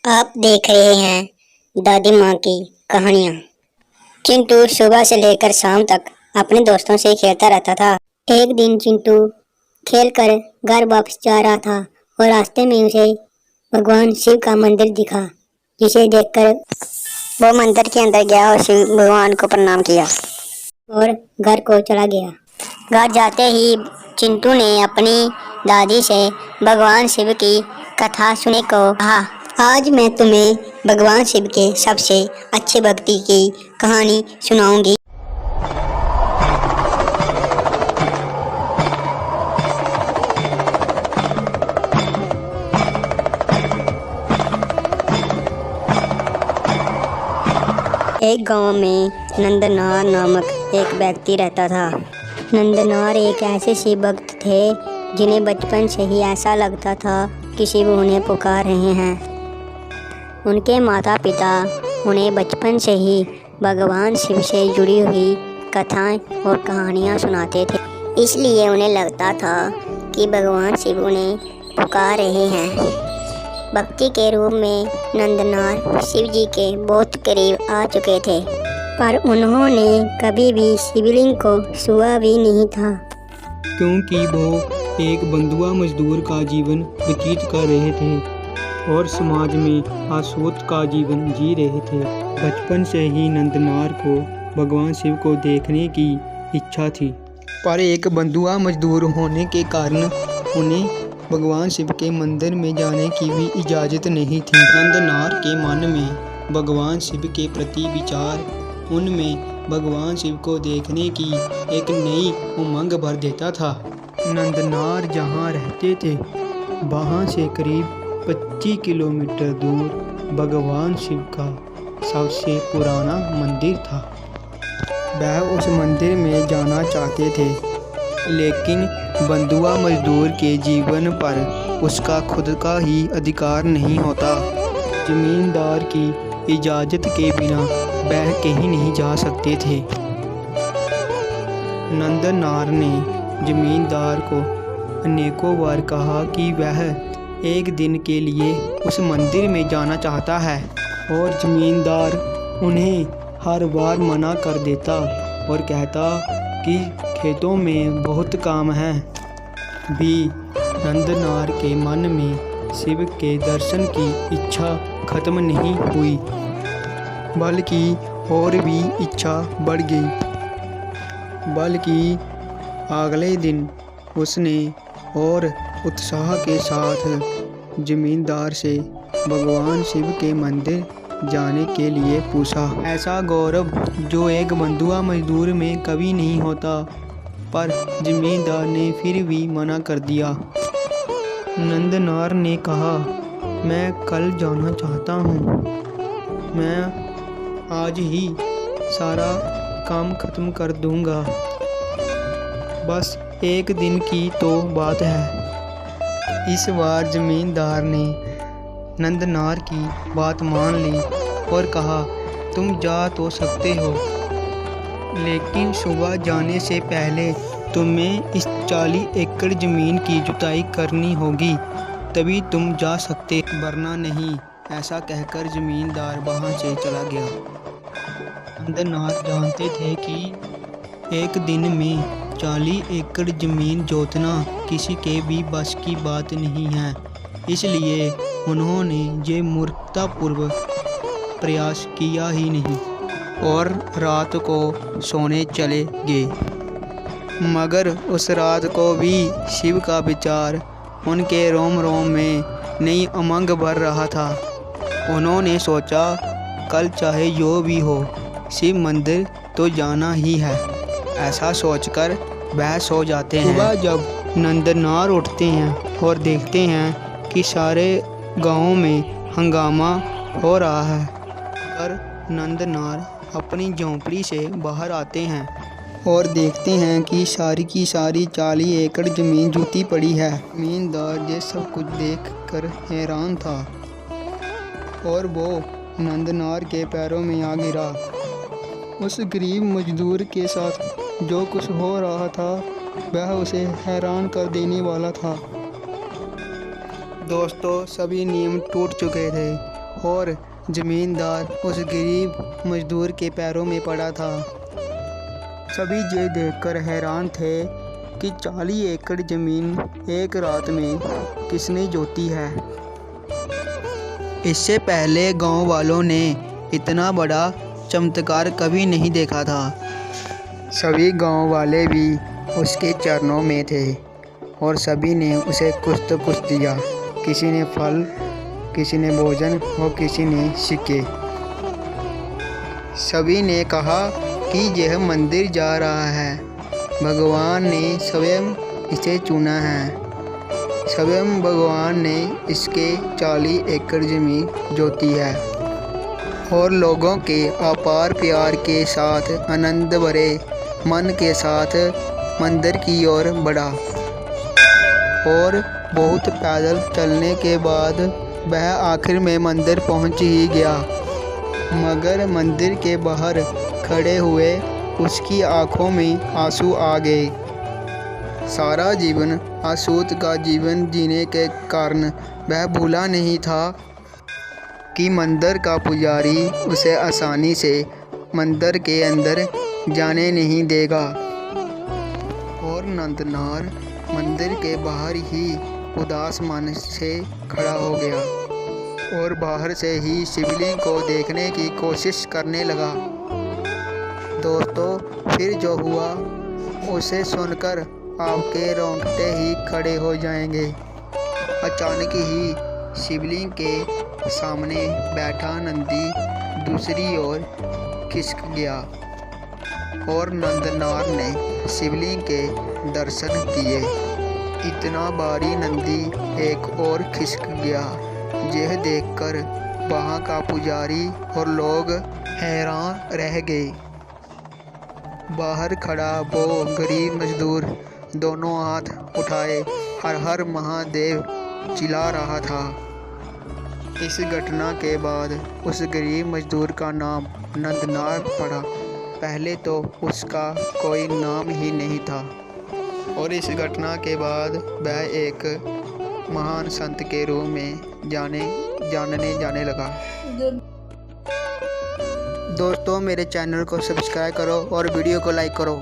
आप देख रहे हैं दादी माँ की कहानियाँ। चिंटू सुबह से लेकर शाम तक अपने दोस्तों से खेलता रहता था। एक दिन चिंटू खेलकर घर वापस जा रहा था और रास्ते में उसे भगवान शिव का मंदिर दिखा, जिसे देखकर वो मंदिर के अंदर गया और शिव भगवान को प्रणाम किया और घर को चला गया। घर जाते ही चिंटू ने अपनी दादी से भगवान शिव की कथा सुनने को कहा। आज मैं तुम्हें भगवान शिव के सबसे अच्छे भक्ति की कहानी सुनाऊंगी। एक गांव में नंदनार नामक एक व्यक्ति रहता था। नंदनार एक ऐसे शिव भक्त थे जिन्हें बचपन से ही ऐसा लगता था कि शिव उन्हें पुकार रहे हैं। उनके माता पिता उन्हें बचपन से ही भगवान शिव से जुड़ी हुई कथाएं और कहानियां सुनाते थे, इसलिए उन्हें लगता था कि भगवान शिव उन्हें पुकार रहे हैं। भक्ति के रूप में नंदनार शिव जी के बहुत करीब आ चुके थे, पर उन्होंने कभी भी शिवलिंग को छुआ भी नहीं था, क्योंकि वो एक बंधुआ मजदूर का जीवन व्यतीत कर रहे थे और समाज में आसूत का जीवन जी रहे थे। बचपन से ही नंदनार को भगवान शिव को देखने की इच्छा थी, पर एक बंधुआ मजदूर होने के कारण उन्हें भगवान शिव के मंदिर में जाने की भी इजाज़त नहीं थी। नंदनार के मन में भगवान शिव के प्रति विचार उनमें भगवान शिव को देखने की एक नई उमंग भर देता था। नंदनार जहाँ रहते थे वहाँ से करीब 25 किलोमीटर दूर भगवान शिव का सबसे पुराना मंदिर था। वह उस मंदिर में जाना चाहते थे, लेकिन बंधुआ मजदूर के जीवन पर उसका खुद का ही अधिकार नहीं होता। जमींदार की इजाज़त के बिना वह कहीं नहीं जा सकते थे। नंदनार ने जमींदार को अनेकों बार कहा कि वह एक दिन के लिए उस मंदिर में जाना चाहता है, और जमींदार उन्हें हर बार मना कर देता और कहता कि खेतों में बहुत काम है। भी नंदनार के मन में शिव के दर्शन की इच्छा खत्म नहीं हुई, बल्कि और भी इच्छा बढ़ गई। बल्कि अगले दिन उसने और उत्साह के साथ जमींदार से भगवान शिव के मंदिर जाने के लिए पूछा। ऐसा गौरव जो एक बंधुआ मजदूर में कभी नहीं होता, पर जमींदार ने फिर भी मना कर दिया। नंदनार ने कहा, मैं कल जाना चाहता हूँ। मैं आज ही सारा काम खत्म कर दूँगा। बस एक दिन की तो बात है। इस बार जमींदार ने नंदनार की बात मान ली और कहा, तुम जा तो सकते हो, लेकिन सुबह जाने से पहले तुम्हें इस 40 एकड़ ज़मीन की जुताई करनी होगी, तभी तुम जा सकते, वरना नहीं। ऐसा कहकर ज़मींदार वहाँ से चला गया। नंदनार जानते थे कि एक दिन में 40 एकड़ ज़मीन जोतना किसी के भी बस की बात नहीं है, इसलिए उन्होंने ये मूर्खतापूर्वक प्रयास किया ही नहीं और रात को सोने चले गए। मगर उस रात को भी शिव का विचार उनके रोम रोम में नई उमंग भर रहा था। उन्होंने सोचा, कल चाहे जो भी हो, शिव मंदिर तो जाना ही है। ऐसा सोचकर वह सो जाते हैं। सुबह जब नंदनार उठते हैं और देखते हैं कि सारे गाँव में हंगामा हो रहा है, पर नंदनार अपनी झोंपड़ी से बाहर आते हैं और देखते हैं कि सारी की सारी 40 एकड़ ज़मीन जुती पड़ी है। जमींदार ये सब कुछ देखकर हैरान था और वो नंदनार के पैरों में आ गिरा। उस गरीब मजदूर के साथ जो कुछ हो रहा था वह उसे हैरान कर देने वाला था। दोस्तों, सभी नियम टूट चुके थे और जमींदार उस गरीब मजदूर के पैरों में पड़ा था। सभी ये देखकर हैरान थे कि 40 एकड़ ज़मीन एक रात में किसने जोती है। इससे पहले गांव वालों ने इतना बड़ा चमत्कार कभी नहीं देखा था। सभी गांव वाले भी उसके चरणों में थे और सभी ने उसे कुछ तो कुछ दिया। किसी ने फल, किसी ने भोजन और किसी ने सिक्के। सभी ने कहा कि यह मंदिर जा रहा है, भगवान ने स्वयं इसे चुना है। स्वयं भगवान ने इसके 40 एकड़ ज़मीन जोती है और लोगों के अपार प्यार के साथ आनंद भरे मन के साथ मंदिर की ओर बढ़ा। और बहुत पैदल चलने के बाद वह आखिर में मंदिर पहुंच ही गया, मगर मंदिर के बाहर खड़े हुए उसकी आंखों में आंसू आ गए। सारा जीवन अछूत का जीवन जीने के कारण वह भूला नहीं था कि मंदिर का पुजारी उसे आसानी से मंदिर के अंदर जाने नहीं देगा। और नंदनार मंदिर के बाहर ही उदास मन से खड़ा हो गया और बाहर से ही शिवलिंग को देखने की कोशिश करने लगा। दोस्तों, फिर जो हुआ उसे सुनकर आपके रोंगटे ही खड़े हो जाएंगे। अचानक ही शिवलिंग के सामने बैठा नंदी दूसरी ओर खिसक गया और नंदनार ने शिवलिंग के दर्शन किए। इतना भारी नंदी एक और खिसक गया। यह देखकर वहाँ का पुजारी और लोग हैरान रह गए। बाहर खड़ा वो गरीब मजदूर दोनों हाथ उठाए हर हर महादेव चिल्ला रहा था। इस घटना के बाद उस गरीब मजदूर का नाम नंदनार पड़ा। पहले तो उसका कोई नाम ही नहीं था और इस घटना के बाद वह एक महान संत के रूप में जाने लगा। दोस्तों, मेरे चैनल को सब्सक्राइब करो और वीडियो को लाइक करो।